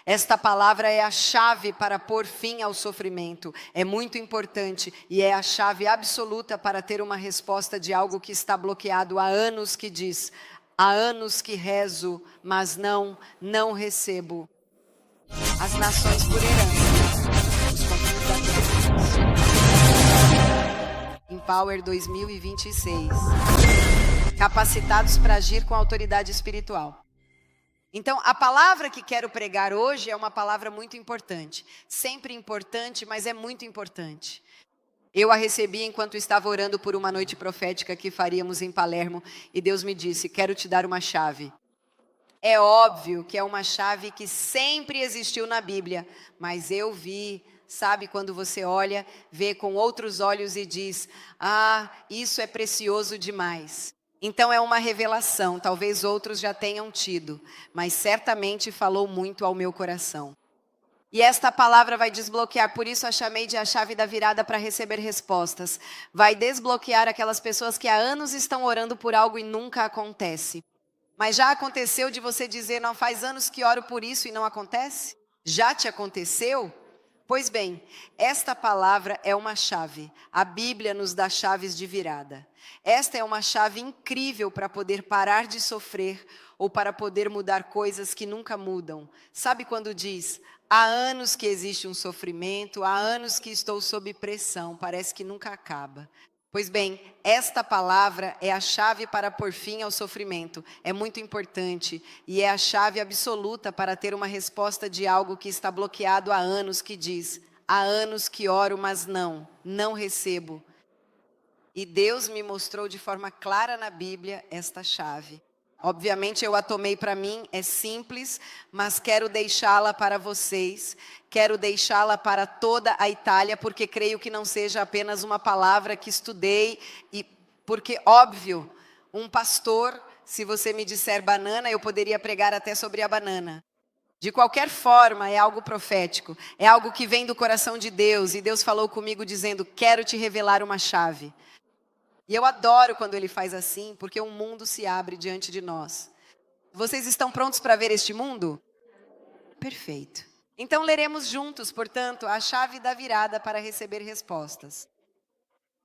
Esta palavra é a chave para pôr fim ao sofrimento. É muito importante e é a chave absoluta para ter uma resposta de algo que está bloqueado há anos, que diz: há anos que rezo, mas não recebo. As nações por herança. Os confins da terra. Empower 2026. Capacitados para agir com autoridade espiritual. Então, a palavra que quero pregar hoje é uma palavra muito importante. Sempre importante, mas é muito importante. Eu a recebi enquanto estava orando por uma noite profética que faríamos em Palermo. E Deus me disse: quero te dar uma chave. É óbvio que é uma chave que sempre existiu na Bíblia. Mas eu vi, sabe quando você olha, vê com outros olhos e diz: ah, isso é precioso demais. Então é uma revelação, talvez outros já tenham tido, mas certamente falou muito ao meu coração. E esta palavra vai desbloquear, por isso a chamei de a chave da virada para receber respostas. Vai desbloquear aquelas pessoas que há anos estão orando por algo e nunca acontece. Mas já aconteceu de você dizer: não, faz anos que oro por isso e não acontece? Já te aconteceu? Pois bem, esta palavra é uma chave. A Bíblia nos dá chaves de virada. Esta é uma chave incrível para poder parar de sofrer ou para poder mudar coisas que nunca mudam. Sabe quando diz: há anos que existe um sofrimento, há anos que estou sob pressão, parece que nunca acaba. Pois bem, esta palavra é a chave para pôr fim ao sofrimento. É muito importante e é a chave absoluta para ter uma resposta de algo que está bloqueado há anos, que diz: há anos que oro, mas não recebo. E Deus me mostrou de forma clara na Bíblia esta chave. Obviamente eu a tomei para mim, é simples, mas quero deixá-la para vocês. Quero deixá-la para toda a Itália, porque creio que não seja apenas uma palavra que estudei. E porque, óbvio, um pastor, se você me disser banana, eu poderia pregar até sobre a banana. De qualquer forma, é algo profético. É algo que vem do coração de Deus. E Deus falou comigo dizendo: quero te revelar uma chave. E eu adoro quando Ele faz assim, porque um mundo se abre diante de nós. Vocês estão prontos para ver este mundo? Perfeito. Então leremos juntos, portanto, a chave da virada para receber respostas.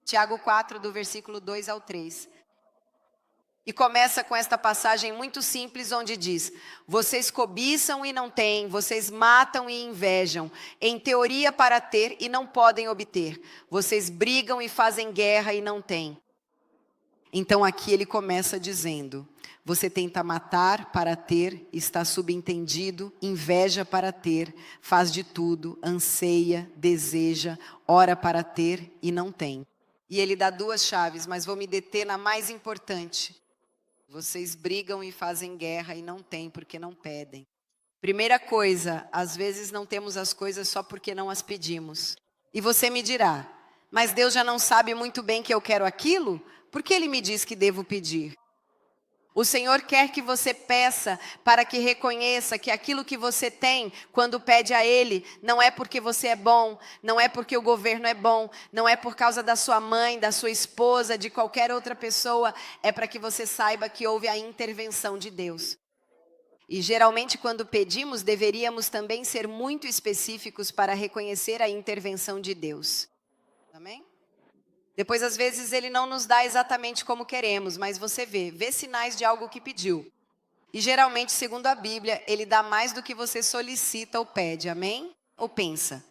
Tiago 4, do versículo 2 ao 3. E começa com esta passagem muito simples, onde diz: vocês cobiçam e não têm, vocês matam e invejam, em teoria para ter e não podem obter. Vocês brigam e fazem guerra e não têm. Então aqui ele começa dizendo: você tenta matar para ter, está subentendido, inveja para ter, faz de tudo, anseia, deseja, ora para ter e não tem. E ele dá duas chaves, mas vou me deter na mais importante. Vocês brigam e fazem guerra e não têm porque não pedem. Primeira coisa, às vezes não temos as coisas só porque não as pedimos. E você me dirá: mas Deus já não sabe muito bem que eu quero aquilo? Por que Ele me diz que devo pedir? O Senhor quer que você peça para que reconheça que aquilo que você tem, quando pede a Ele, não é porque você é bom, não é porque o governo é bom, não é por causa da sua mãe, da sua esposa, de qualquer outra pessoa, é para que você saiba que houve a intervenção de Deus. E geralmente quando pedimos, deveríamos também ser muito específicos para reconhecer a intervenção de Deus. Amém? Depois, às vezes, Ele não nos dá exatamente como queremos, mas você vê sinais de algo que pediu. E geralmente, segundo a Bíblia, Ele dá mais do que você solicita ou pede, amém? Ou pensa.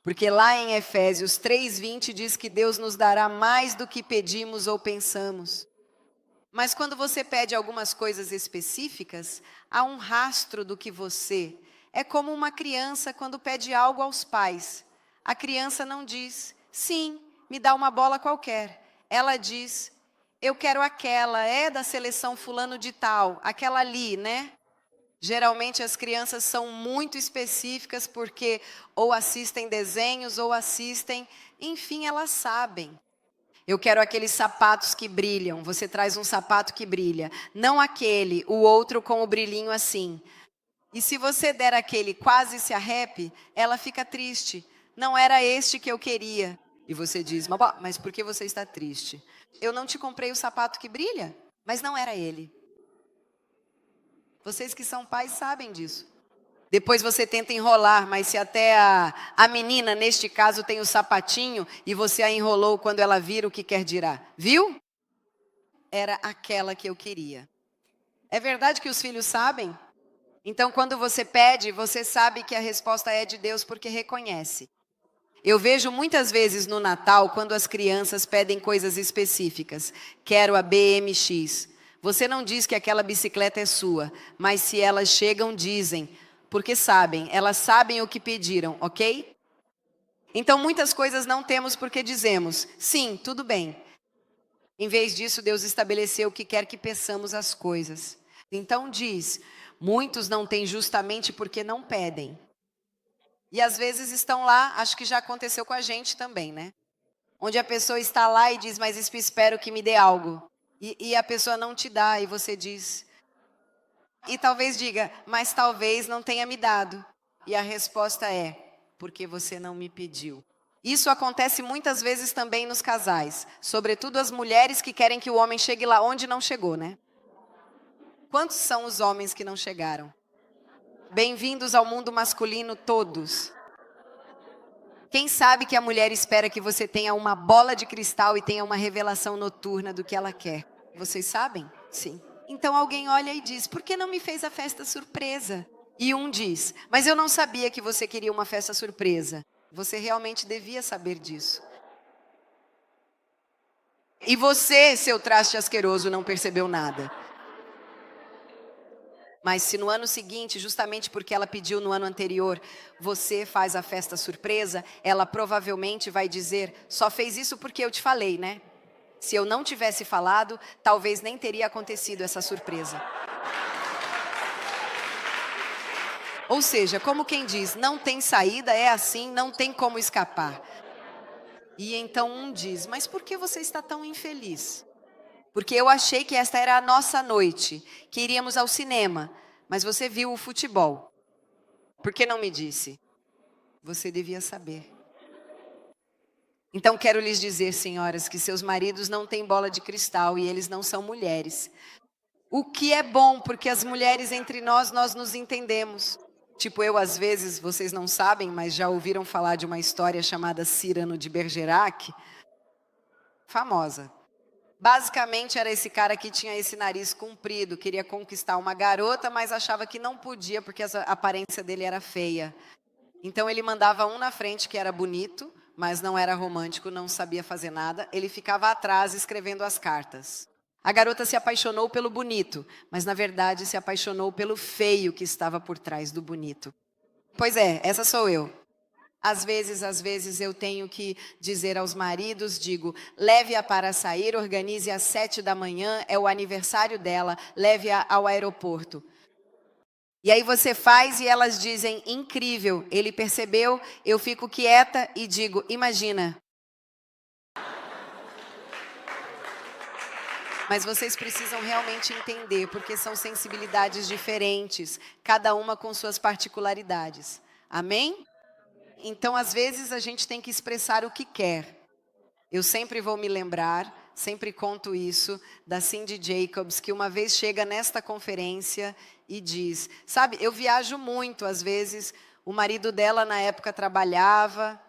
Porque lá em Efésios 3:20 diz que Deus nos dará mais do que pedimos ou pensamos. Mas quando você pede algumas coisas específicas, há um rastro do que você... É como uma criança quando pede algo aos pais. A criança não diz: sim, me dá uma bola qualquer. Ela diz: eu quero aquela, é da seleção fulano de tal, aquela ali, né? Geralmente as crianças são muito específicas porque ou assistem desenhos ou assistem, enfim, elas sabem. Eu quero aqueles sapatos que brilham. Você traz um sapato que brilha. Não aquele, o outro com o brilhinho assim. E se você der aquele quase se arrepe, ela fica triste. Não era este que eu queria. E você diz: mas por que você está triste? Eu não te comprei o sapato que brilha, mas não era ele. Vocês que são pais sabem disso. Depois você tenta enrolar, mas se até a menina, neste caso, tem o sapatinho e você a enrolou quando ela vira, o que quer dirá? Viu? Era aquela que eu queria. É verdade que os filhos sabem? Então, quando você pede, você sabe que a resposta é de Deus porque reconhece. Eu vejo muitas vezes no Natal, quando as crianças pedem coisas específicas. Quero a BMX. Você não diz que aquela bicicleta é sua, mas se elas chegam, dizem, porque sabem, elas sabem o que pediram, ok? Então, muitas coisas não temos porque dizemos, sim, tudo bem. Em vez disso, Deus estabeleceu que quer que peçamos as coisas. Então diz, muitos não têm justamente porque não pedem. E às vezes estão lá, acho que já aconteceu com a gente também, né? Onde a pessoa está lá e diz, mas espero que me dê algo. E a pessoa não te dá, e você diz. E talvez diga, mas talvez não tenha me dado. E a resposta é, porque você não me pediu. Isso acontece muitas vezes também nos casais. Sobretudo as mulheres que querem que o homem chegue lá onde não chegou, né? Quantos são os homens que não chegaram? Bem-vindos ao mundo masculino todos. Quem sabe que a mulher espera que você tenha uma bola de cristal e tenha uma revelação noturna do que ela quer? Vocês sabem? Sim. Então alguém olha e diz, por que não me fez a festa surpresa? E um diz, mas eu não sabia que você queria uma festa surpresa. Você realmente devia saber disso. E você, seu traste asqueroso, não percebeu nada. Mas se no ano seguinte, justamente porque ela pediu no ano anterior, você faz a festa surpresa, ela provavelmente vai dizer, só fez isso porque eu te falei, né? Se eu não tivesse falado, talvez nem teria acontecido essa surpresa. Ou seja, como quem diz, não tem saída, é assim, não tem como escapar. E então um diz, mas por que você está tão infeliz? Porque eu achei que esta era a nossa noite, que iríamos ao cinema, mas você viu o futebol. Por que não me disse? Você devia saber. Então quero lhes dizer, senhoras, que seus maridos não têm bola de cristal e eles não são mulheres. O que é bom, porque as mulheres entre nós nos entendemos. Tipo, eu às vezes, vocês não sabem, mas já ouviram falar de uma história chamada Cyrano de Bergerac? Famosa. Basicamente era esse cara que tinha esse nariz comprido, queria conquistar uma garota, mas achava que não podia porque a aparência dele era feia. Então ele mandava um na frente que era bonito, mas não era romântico, não sabia fazer nada. Ele ficava atrás escrevendo as cartas. A garota se apaixonou pelo bonito, mas na verdade se apaixonou pelo feio que estava por trás do bonito. Pois é, essa sou eu. Às vezes eu tenho que dizer aos maridos, digo, leve-a para sair, organize às 7 da manhã, é o aniversário dela, leve-a ao aeroporto. E aí você faz e elas dizem, incrível, ele percebeu, eu fico quieta e digo, imagina. Mas vocês precisam realmente entender, porque são sensibilidades diferentes, cada uma com suas particularidades. Amém? Então, às vezes, a gente tem que expressar o que quer. Eu sempre vou me lembrar, sempre conto isso, da Cindy Jacobs, que uma vez chega nesta conferência e diz, sabe, eu viajo muito, às vezes, o marido dela na época trabalhava,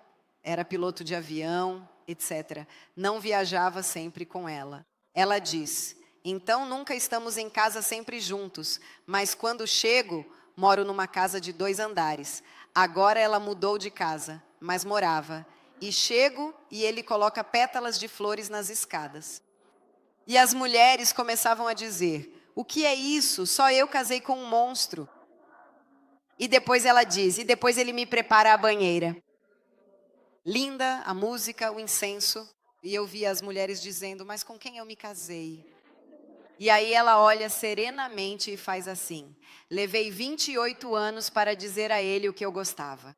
era piloto de avião, etc. Não viajava sempre com ela. Ela diz, então nunca estamos em casa sempre juntos, mas quando chego, moro numa casa de 2 andares. Agora ela mudou de casa, mas morava. E chego e ele coloca pétalas de flores nas escadas. E as mulheres começavam a dizer, o que é isso? Só eu casei com um monstro. E depois ela diz, e depois ele me prepara a banheira. Linda a música, o incenso. E eu vi as mulheres dizendo, mas com quem eu me casei? E aí ela olha serenamente e faz assim, levei 28 anos para dizer a ele o que eu gostava.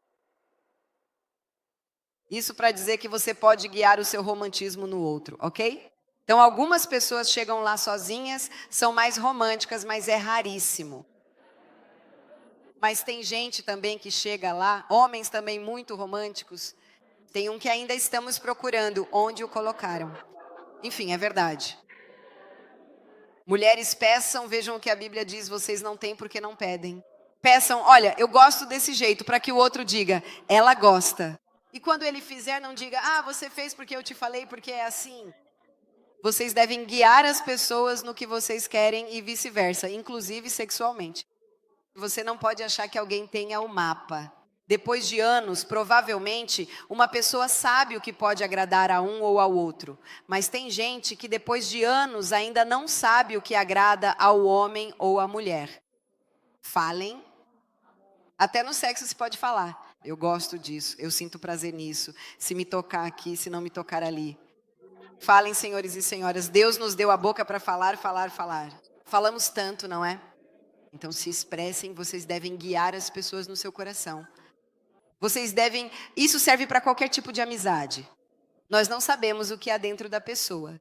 Isso para dizer que você pode guiar o seu romantismo no outro, ok? Então algumas pessoas chegam lá sozinhas, são mais românticas, mas é raríssimo. Mas tem gente também que chega lá, homens também muito românticos, tem um que ainda estamos procurando, onde o colocaram. Enfim, é verdade. Mulheres peçam, vejam o que a Bíblia diz, vocês não têm porque não pedem. Peçam, olha, eu gosto desse jeito, para que o outro diga, ela gosta. E quando ele fizer, não diga, você fez porque eu te falei, porque é assim. Vocês devem guiar as pessoas no que vocês querem e vice-versa, inclusive sexualmente. Você não pode achar que alguém tenha o mapa. Depois de anos, provavelmente, uma pessoa sabe o que pode agradar a um ou ao outro. Mas tem gente que depois de anos ainda não sabe o que agrada ao homem ou à mulher. Falem. Até no sexo se pode falar. Eu gosto disso, eu sinto prazer nisso. Se me tocar aqui, se não me tocar ali. Falem, senhores e senhoras. Deus nos deu a boca para falar, falar, falar. Falamos tanto, não é? Então se expressem, vocês devem guiar as pessoas no seu coração. Vocês devem... Isso serve para qualquer tipo de amizade. Nós não sabemos o que há dentro da pessoa.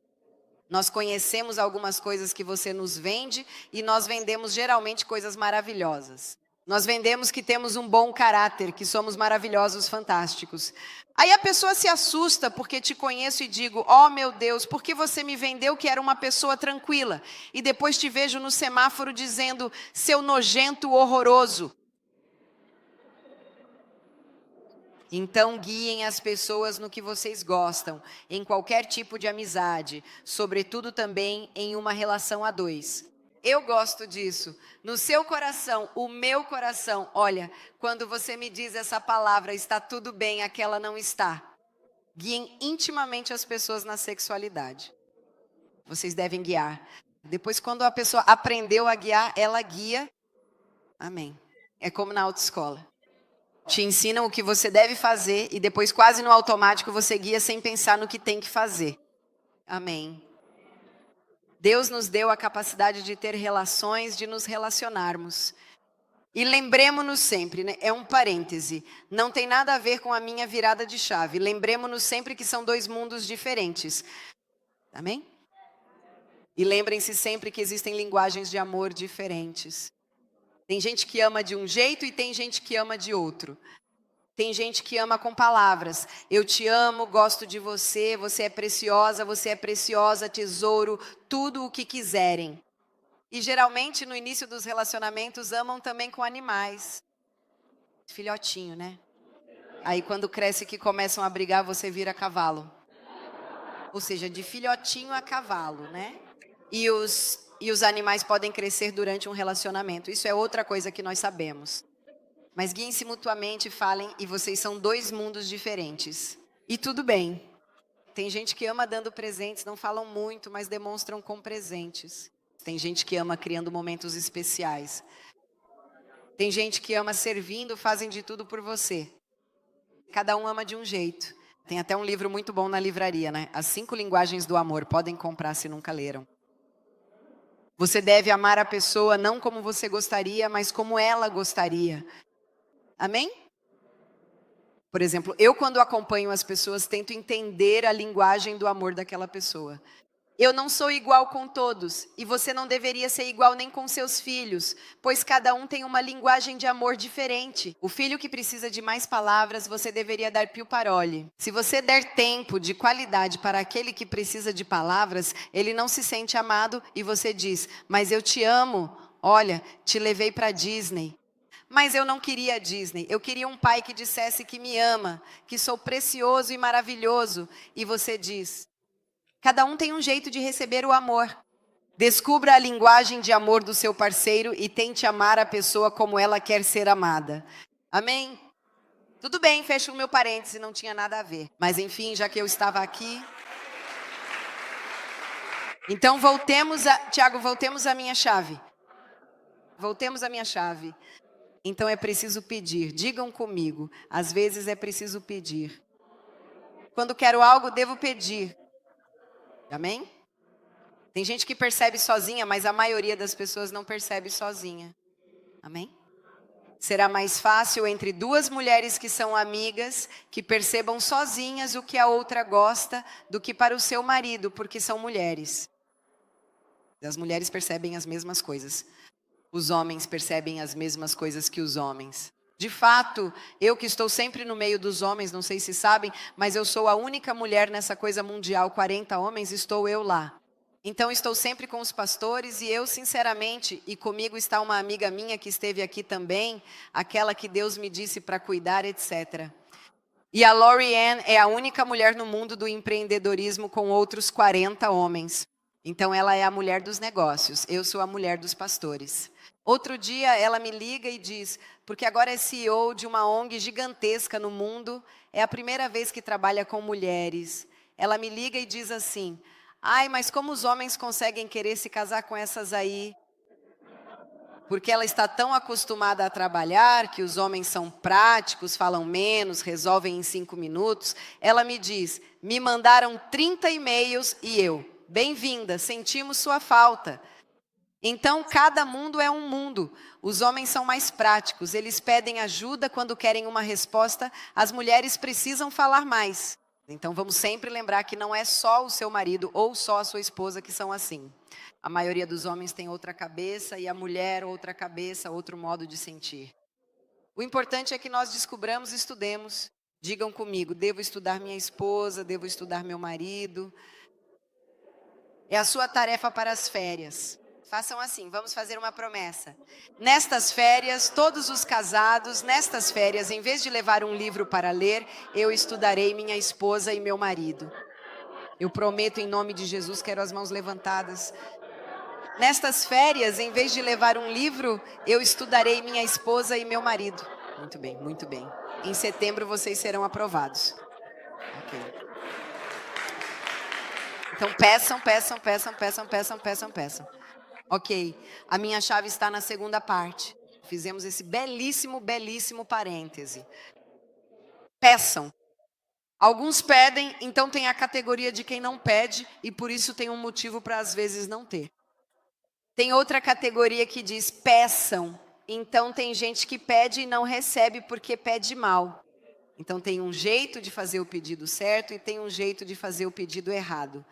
Nós conhecemos algumas coisas que você nos vende e nós vendemos geralmente coisas maravilhosas. Nós vendemos que temos um bom caráter, que somos maravilhosos, fantásticos. Aí a pessoa se assusta porque te conheço e digo, meu Deus, por que você me vendeu que era uma pessoa tranquila? E depois te vejo no semáforo dizendo, seu nojento horroroso. Então guiem as pessoas no que vocês gostam, em qualquer tipo de amizade, sobretudo também em uma relação a dois. Eu gosto disso. No seu coração, o meu coração, olha, quando você me diz essa palavra, está tudo bem, aquela não está. Guiem intimamente as pessoas na sexualidade. Vocês devem guiar. Depois, quando a pessoa aprendeu a guiar, ela guia. Amém. É como na autoescola. Te ensinam o que você deve fazer e depois, quase no automático, você guia sem pensar no que tem que fazer. Amém. Deus nos deu a capacidade de ter relações, de nos relacionarmos. E lembremos-nos sempre, né? É um parêntese, não tem nada a ver com a minha virada de chave. Lembremos-nos sempre que são dois mundos diferentes. Amém? E lembrem-se sempre que existem linguagens de amor diferentes. Tem gente que ama de um jeito e tem gente que ama de outro. Tem gente que ama com palavras. Eu te amo, gosto de você, você é preciosa, tesouro, tudo o que quiserem. E geralmente no início dos relacionamentos amam também com animais. Filhotinho, né? Aí quando cresce que começam a brigar, você vira cavalo. Ou seja, de filhotinho a cavalo, né? E os animais podem crescer durante um relacionamento. Isso é outra coisa que nós sabemos. Mas guiem-se mutuamente, falem, e vocês são dois mundos diferentes. E tudo bem. Tem gente que ama dando presentes, não falam muito, mas demonstram com presentes. Tem gente que ama criando momentos especiais. Tem gente que ama servindo, fazem de tudo por você. Cada um ama de um jeito. Tem até um livro muito bom na livraria, né? As 5 linguagens do amor. Podem comprar se nunca leram. Você deve amar a pessoa não como você gostaria, mas como ela gostaria. Amém? Por exemplo, eu quando acompanho as pessoas, tento entender a linguagem do amor daquela pessoa. Eu não sou igual com todos, e você não deveria ser igual nem com seus filhos, pois cada um tem uma linguagem de amor diferente. O filho que precisa de mais palavras, você deveria dar più parole. Se você der tempo de qualidade para aquele que precisa de palavras, ele não se sente amado e você diz, mas eu te amo, olha, te levei para Disney. Mas eu não queria a Disney, eu queria um pai que dissesse que me ama, que sou precioso e maravilhoso. E você diz, cada um tem um jeito de receber o amor. Descubra a linguagem de amor do seu parceiro e tente amar a pessoa como ela quer ser amada. Amém? Tudo bem, fecho o meu parêntese, não tinha nada a ver. Mas enfim, já que eu estava aqui... Então Tiago, voltemos à minha chave. Voltemos à minha chave. Então é preciso pedir. Digam comigo. Às vezes é preciso pedir. Quando quero algo, devo pedir. Amém? Tem gente que percebe sozinha, mas a maioria das pessoas não percebe sozinha. Amém? Será mais fácil entre 2 mulheres que são amigas, que percebam sozinhas o que a outra gosta, do que para o seu marido, porque são mulheres. As mulheres percebem as mesmas coisas. Os homens percebem as mesmas coisas que os homens. De fato, eu que estou sempre no meio dos homens, não sei se sabem, mas eu sou a única mulher nessa coisa mundial, 40 homens, estou eu lá. Então estou sempre com os pastores e eu, sinceramente, e comigo está uma amiga minha que esteve aqui também, aquela que Deus me disse para cuidar, etc. E a Lori Ann é a única mulher no mundo do empreendedorismo com outros 40 homens. Então ela é a mulher dos negócios, eu sou a mulher dos pastores. Outro dia ela me liga e diz, porque agora é CEO de uma ONG gigantesca no mundo, é a primeira vez que trabalha com mulheres. Ela me liga e diz assim, ai, mas como os homens conseguem querer se casar com essas aí? Porque ela está tão acostumada a trabalhar, que os homens são práticos, falam menos, resolvem em 5 minutos. Ela me diz, me mandaram 30 e-mails e eu, bem-vinda, sentimos sua falta. Então, cada mundo é um mundo. Os homens são mais práticos, eles pedem ajuda quando querem uma resposta, as mulheres precisam falar mais. Então, vamos sempre lembrar que não é só o seu marido ou só a sua esposa que são assim. A maioria dos homens tem outra cabeça e a mulher outra cabeça, outro modo de sentir. O importante é que nós descobramos e estudemos. Digam comigo, devo estudar minha esposa, devo estudar meu marido. É a sua tarefa para as férias. Façam assim, vamos fazer uma promessa. Nestas férias, todos os casados, nestas férias, em vez de levar um livro para ler, eu estudarei minha esposa e meu marido. Eu prometo em nome de Jesus, quero as mãos levantadas. Nestas férias, em vez de levar um livro, eu estudarei minha esposa e meu marido. Muito bem, muito bem. Em setembro vocês serão aprovados. Ok. Então peçam, peçam, peçam, peçam, peçam, peçam, peçam. Ok, a minha chave está na segunda parte. Fizemos esse belíssimo, belíssimo parêntese. Peçam. Alguns pedem, então tem a categoria de quem não pede e por isso tem um motivo para às vezes não ter. Tem outra categoria que diz peçam. Então tem gente que pede e não recebe porque pede mal. Então tem um jeito de fazer o pedido certo e tem um jeito de fazer o pedido errado.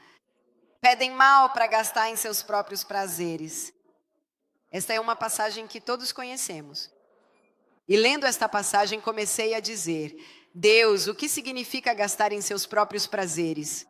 Pedem mal para gastar em seus próprios prazeres. Esta é uma passagem que todos conhecemos. E lendo esta passagem comecei a dizer, Deus, o que significa gastar em seus próprios prazeres?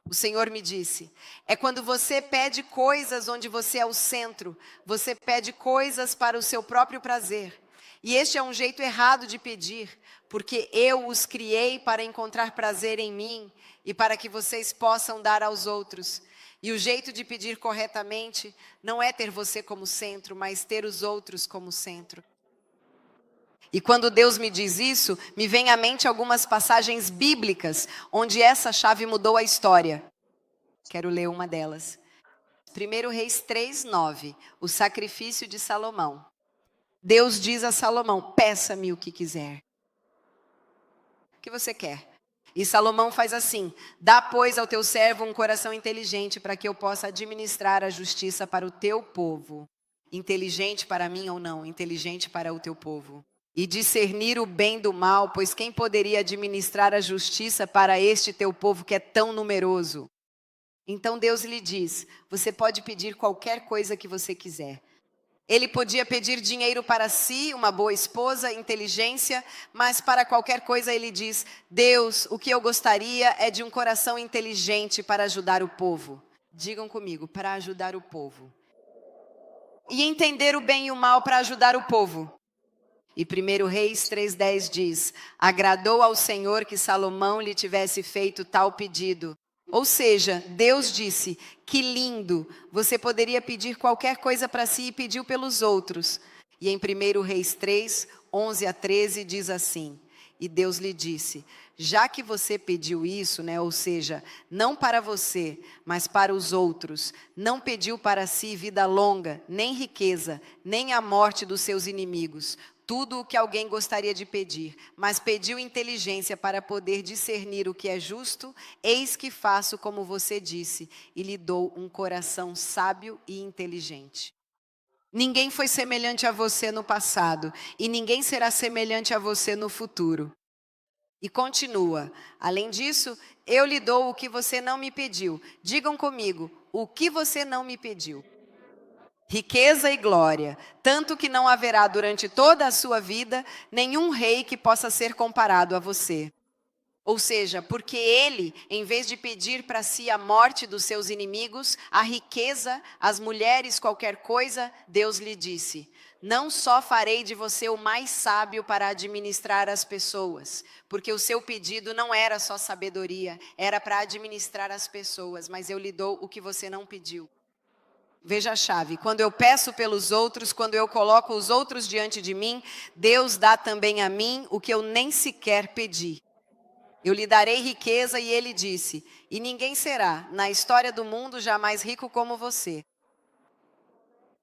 O Senhor me disse, é quando você pede coisas onde você é o centro, você pede coisas para o seu próprio prazer. E este é um jeito errado de pedir, porque eu os criei para encontrar prazer em mim e para que vocês possam dar aos outros. E o jeito de pedir corretamente não é ter você como centro, mas ter os outros como centro. E quando Deus me diz isso, me vem à mente algumas passagens bíblicas, onde essa chave mudou a história. Quero ler uma delas. 1 Reis 3:9, o sacrifício de Salomão. Deus diz a Salomão, peça-me o que quiser. O que você quer? E Salomão faz assim, dá pois ao teu servo um coração inteligente para que eu possa administrar a justiça para o teu povo. Inteligente para mim ou não, inteligente para o teu povo. E discernir o bem do mal, pois quem poderia administrar a justiça para este teu povo que é tão numeroso? Então Deus lhe diz, você pode pedir qualquer coisa que você quiser. Ele podia pedir dinheiro para si, uma boa esposa, inteligência, mas para qualquer coisa ele diz, Deus, o que eu gostaria é de um coração inteligente para ajudar o povo. Digam comigo, para ajudar o povo. E entender o bem e o mal para ajudar o povo. E 1 Reis 3:10 diz, agradou ao Senhor que Salomão lhe tivesse feito tal pedido. Ou seja, Deus disse, que lindo, você poderia pedir qualquer coisa para si e pediu pelos outros. E em 1 Reis 3:11-13 diz assim, e Deus lhe disse, já que você pediu isso, ou seja, não para você, mas para os outros, não pediu para si vida longa, nem riqueza, nem a morte dos seus inimigos, tudo o que alguém gostaria de pedir, mas pediu inteligência para poder discernir o que é justo, eis que faço como você disse, e lhe dou um coração sábio e inteligente. Ninguém foi semelhante a você no passado, e ninguém será semelhante a você no futuro. E continua, além disso, eu lhe dou o que você não me pediu. Digam comigo, o que você não me pediu? Riqueza e glória, tanto que não haverá durante toda a sua vida nenhum rei que possa ser comparado a você. Ou seja, porque ele, em vez de pedir para si a morte dos seus inimigos, a riqueza, as mulheres, qualquer coisa, Deus lhe disse: não só farei de você o mais sábio para administrar as pessoas, porque o seu pedido não era só sabedoria, era para administrar as pessoas, mas eu lhe dou o que você não pediu. Veja a chave: quando eu peço pelos outros, quando eu coloco os outros diante de mim, Deus dá também a mim o que eu nem sequer pedi. Eu lhe darei riqueza, e ele disse: e ninguém será, na história do mundo, jamais rico como você.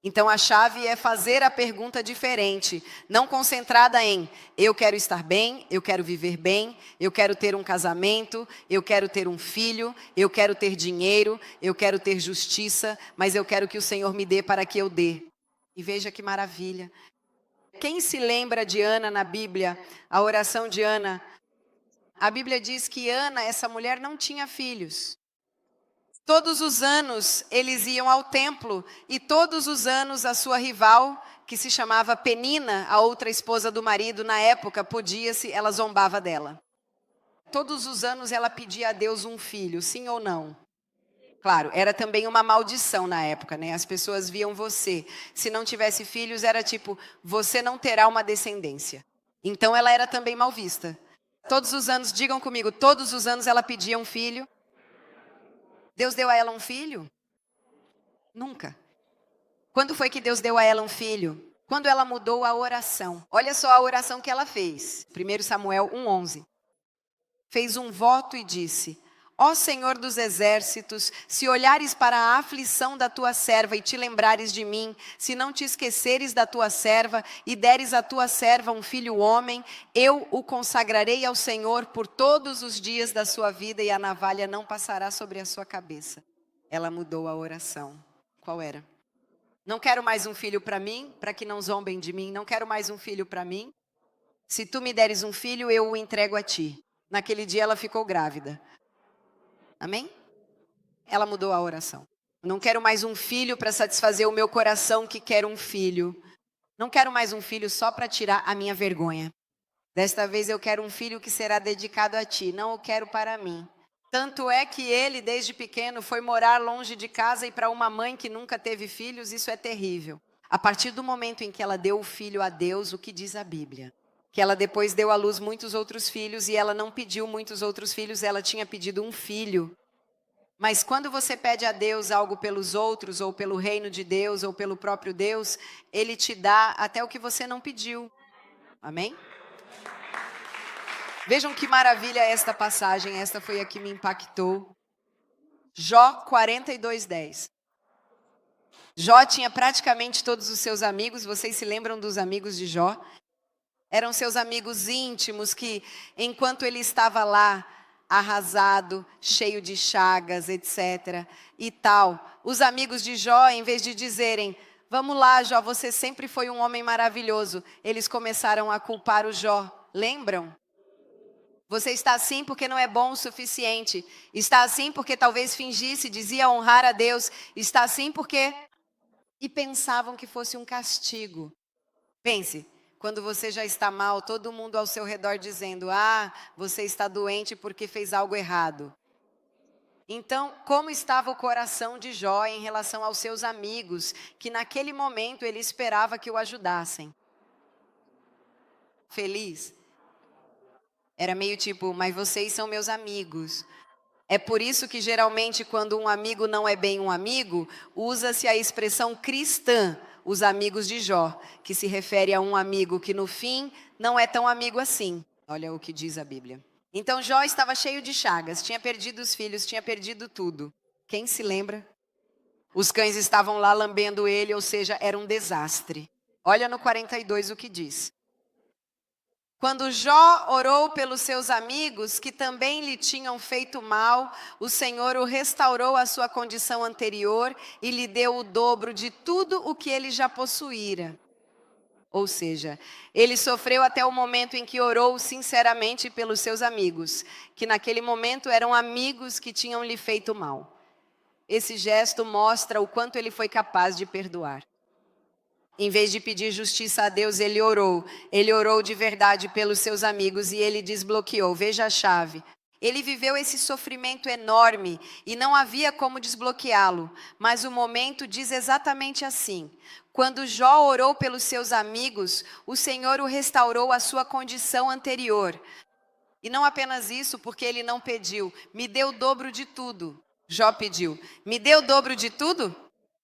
Então a chave é fazer a pergunta diferente, não concentrada em eu quero estar bem, eu quero viver bem, eu quero ter um casamento, eu quero ter um filho, eu quero ter dinheiro, eu quero ter justiça, mas eu quero que o Senhor me dê para que eu dê. E veja que maravilha. Quem se lembra de Ana na Bíblia, a oração de Ana? A Bíblia diz que Ana, essa mulher, não tinha filhos. Todos os anos eles iam ao templo e todos os anos a sua rival, que se chamava Penina, a outra esposa do marido na época, ela zombava dela. Todos os anos ela pedia a Deus um filho, sim ou não? Claro, era também uma maldição na época, né? As pessoas viam você. Se não tivesse filhos, era tipo, você não terá uma descendência. Então ela era também mal vista. Todos os anos, digam comigo, todos os anos ela pedia um filho. Deus deu a ela um filho? Nunca. Quando foi que Deus deu a ela um filho? Quando ela mudou a oração. Olha só a oração que ela fez. 1 Samuel 1:11. Fez um voto e disse: ó Senhor dos exércitos, se olhares para a aflição da tua serva e te lembrares de mim, se não te esqueceres da tua serva e deres à tua serva um filho homem, eu o consagrarei ao Senhor por todos os dias da sua vida e a navalha não passará sobre a sua cabeça. Ela mudou a oração. Qual era? Não quero mais um filho para mim, para que não zombem de mim. Não quero mais um filho para mim. Se tu me deres um filho, eu o entrego a ti. Naquele dia ela ficou grávida. Amém? Ela mudou a oração. Não quero mais um filho para satisfazer o meu coração que quer um filho. Não quero mais um filho só para tirar a minha vergonha. Desta vez eu quero um filho que será dedicado a ti. Não o quero para mim. Tanto é que ele, desde pequeno, foi morar longe de casa, e para uma mãe que nunca teve filhos, isso é terrível. A partir do momento em que ela deu o filho a Deus, o que diz a Bíblia? Que ela depois deu à luz muitos outros filhos, e ela não pediu muitos outros filhos, ela tinha pedido um filho. Mas quando você pede a Deus algo pelos outros, ou pelo reino de Deus, ou pelo próprio Deus, Ele te dá até o que você não pediu. Amém? Vejam que maravilha esta passagem, esta foi a que me impactou. Jó 42:10. Jó tinha praticamente todos os seus amigos, vocês se lembram dos amigos de Jó? Eram seus amigos íntimos que, enquanto ele estava lá, arrasado, cheio de chagas, etc. e tal, os amigos de Jó, em vez de dizerem: vamos lá, Jó, você sempre foi um homem maravilhoso, eles começaram a culpar o Jó. Lembram? Você está assim porque não é bom o suficiente. Está assim porque talvez fingisse, dizia honrar a Deus. Está assim porque... E pensavam que fosse um castigo. Pense, quando você já está mal, todo mundo ao seu redor dizendo: ah, você está doente porque fez algo errado. Então, como estava o coração de Jó em relação aos seus amigos, que naquele momento ele esperava que o ajudassem? Feliz? Era meio tipo, mas vocês são meus amigos. É por isso que geralmente quando um amigo não é bem um amigo, usa-se a expressão cristã, os amigos de Jó, que se refere a um amigo que no fim não é tão amigo assim. Olha o que diz a Bíblia. Então Jó estava cheio de chagas, tinha perdido os filhos, tinha perdido tudo. Quem se lembra? Os cães estavam lá lambendo ele, ou seja, era um desastre. Olha no 42 o que diz. Quando Jó orou pelos seus amigos, que também lhe tinham feito mal, o Senhor o restaurou à sua condição anterior e lhe deu o dobro de tudo o que ele já possuíra. Ou seja, ele sofreu até o momento em que orou sinceramente pelos seus amigos, que naquele momento eram amigos que tinham lhe feito mal. Esse gesto mostra o quanto ele foi capaz de perdoar. Em vez de pedir justiça a Deus, ele orou de verdade pelos seus amigos e ele desbloqueou. Veja a chave. Ele viveu esse sofrimento enorme e não havia como desbloqueá-lo, mas o momento diz exatamente assim: quando Jó orou pelos seus amigos, o Senhor o restaurou à sua condição anterior. E não apenas isso, porque ele não pediu, me dê o dobro de tudo. Jó pediu, me dê o dobro de tudo?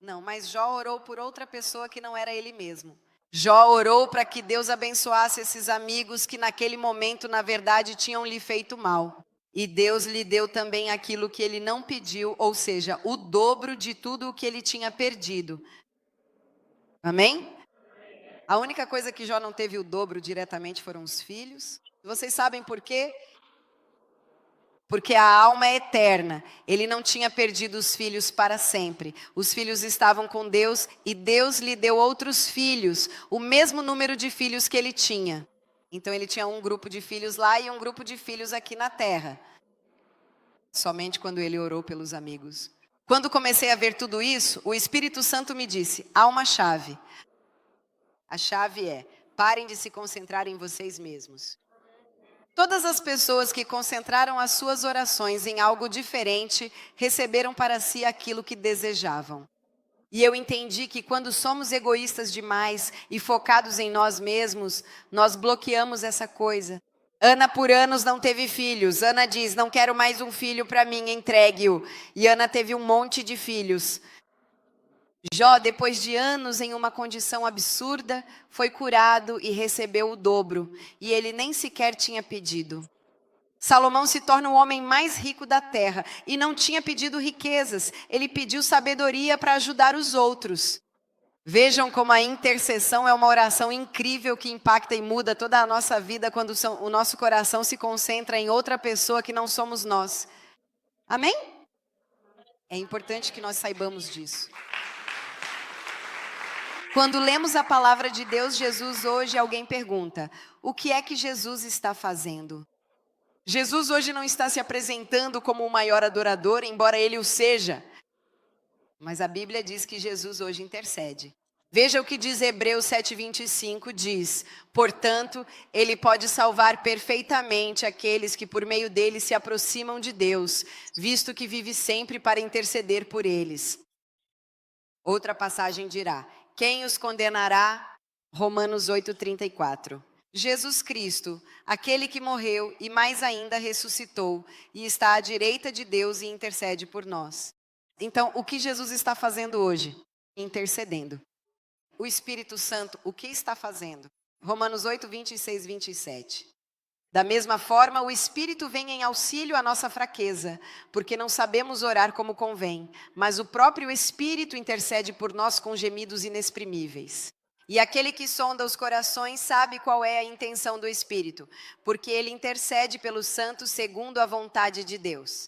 Não, mas Jó orou por outra pessoa que não era ele mesmo. Jó orou para que Deus abençoasse esses amigos que naquele momento, na verdade, tinham lhe feito mal. E Deus lhe deu também aquilo que ele não pediu, ou seja, o dobro de tudo o que ele tinha perdido. Amém? A única coisa que Jó não teve o dobro diretamente foram os filhos. Vocês sabem por quê? Porque a alma é eterna. Ele não tinha perdido os filhos para sempre. Os filhos estavam com Deus e Deus lhe deu outros filhos, o mesmo número de filhos que ele tinha. Então ele tinha um grupo de filhos lá e um grupo de filhos aqui na terra. Somente quando ele orou pelos amigos. Quando comecei a ver tudo isso, o Espírito Santo me disse, há uma chave. A chave é, parem de se concentrar em vocês mesmos. Todas as pessoas que concentraram as suas orações em algo diferente, receberam para si aquilo que desejavam. E eu entendi que quando somos egoístas demais e focados em nós mesmos, nós bloqueamos essa coisa. Ana por anos não teve filhos. Ana diz, não quero mais um filho para mim, entregue-o. E Ana teve um monte de filhos. Jó, depois de anos em uma condição absurda, foi curado e recebeu o dobro. E ele nem sequer tinha pedido. Salomão se torna o homem mais rico da terra e não tinha pedido riquezas, ele pediu sabedoria para ajudar os outros. Vejam como a intercessão é uma oração incrível que impacta e muda toda a nossa vida quando o nosso coração se concentra em outra pessoa que não somos nós. Amém? É importante que nós saibamos disso. Quando lemos a palavra de Deus, Jesus hoje, alguém pergunta, o que é que Jesus está fazendo? Jesus hoje não está se apresentando como o maior adorador, embora ele o seja. Mas a Bíblia diz que Jesus hoje intercede. Veja o que diz Hebreus 7:25, diz, portanto, ele pode salvar perfeitamente aqueles que por meio dele se aproximam de Deus, visto que vive sempre para interceder por eles. Outra passagem dirá, quem os condenará? Romanos 8:34. Jesus Cristo, aquele que morreu e mais ainda ressuscitou e está à direita de Deus e intercede por nós. Então, o que Jesus está fazendo hoje? Intercedendo. O Espírito Santo, o que está fazendo? Romanos 8:26, 27. Da mesma forma, o Espírito vem em auxílio à nossa fraqueza, porque não sabemos orar como convém, mas o próprio Espírito intercede por nós com gemidos inexprimíveis. E aquele que sonda os corações sabe qual é a intenção do Espírito, porque ele intercede pelos santos segundo a vontade de Deus.